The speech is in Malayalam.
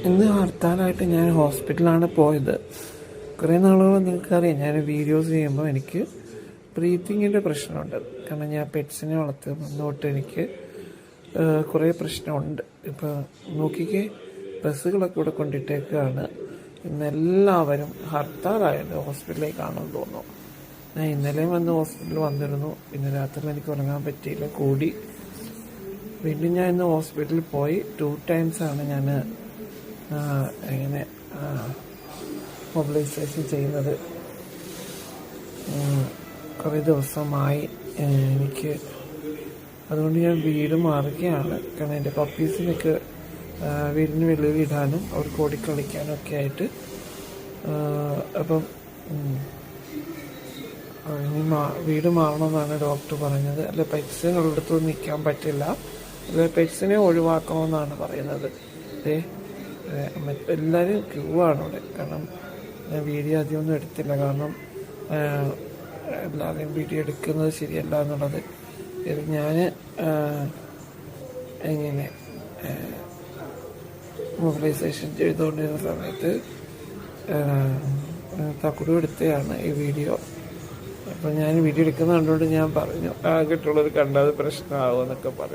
ഇന്ന് ഹർത്താലായിട്ട് ഞാൻ ഹോസ്പിറ്റലിലാണ് പോയത്. കുറേ നാളുകൾ നിങ്ങൾക്കറിയാം, ഞാൻ വീഡിയോസ് ചെയ്യുമ്പോൾ എനിക്ക് ബ്രീത്തിങ്ങിൻ്റെ പ്രശ്നമുണ്ട്. കാരണം ഞാൻ പെറ്റ്സിനെ വളർത്തി മുന്നോട്ട് എനിക്ക് കുറേ പ്രശ്നമുണ്ട്. ഇപ്പോൾ നോക്കിക്കേ, ബസ്സുകളൊക്കെ ഇവിടെ കൊണ്ടിട്ടേക്കാണ്. ഇന്നെല്ലാവരും ഹർത്താലായത് ഹോസ്പിറ്റലിലേക്കാണെന്ന് തോന്നുന്നു. ഞാൻ ഇന്നലെയും വന്ന് ഹോസ്പിറ്റലിൽ വന്നിരുന്നു. പിന്നെ രാത്രി എനിക്ക് ഉറങ്ങാൻ പറ്റിയില്ല, കൂടി. വീണ്ടും ഞാൻ ഇന്ന് ഹോസ്പിറ്റലിൽ പോയി 2 ടൈംസാണ് ഞാൻ ഇങ്ങനെ മൊബിലൈസേഷൻ ചെയ്യുന്നത്. കുറേ ദിവസമായി എനിക്ക്. അതുകൊണ്ട് ഞാൻ വീട് മാറുകയാണ്. കാരണം എൻ്റെ പപ്പീസിനൊക്കെ വീടിന് വെളിയിൽ ഇടാനും അവർക്ക് ഓടിക്കളിക്കാനും ഒക്കെ ആയിട്ട്. അപ്പം ഇനി വീട് മാറണമെന്നാണ് ഡോക്ടർ പറഞ്ഞത്. അല്ല, പെറ്റ്സിനുള്ള അടുത്ത് നിൽക്കാൻ പറ്റില്ല, അല്ല പെറ്റ്സിനെ ഒഴിവാക്കണമെന്നാണ് പറയുന്നത്. എല്ലാവരും ക്യൂ ആണ് ഇവിടെ. കാരണം ഞാൻ വീഡിയോ അധികമൊന്നും എടുത്തില്ല, കാരണം എല്ലാവരെയും വീഡിയോ എടുക്കുന്നത് ശരിയല്ല എന്നുള്ളത്. ഞാൻ എങ്ങനെ മൊബിലൈസേഷൻ ചെയ്തുകൊണ്ടിരുന്ന സമയത്ത് തക്കുടു എടുത്തതാണ് ഈ വീഡിയോ. അപ്പം ഞാൻ വീഡിയോ എടുക്കുന്ന കണ്ടുകൊണ്ട് ഞാൻ പറഞ്ഞു, ആകെട്ടുള്ളത് കണ്ടത് പ്രശ്നമാകുമെന്നൊക്കെ പറഞ്ഞു.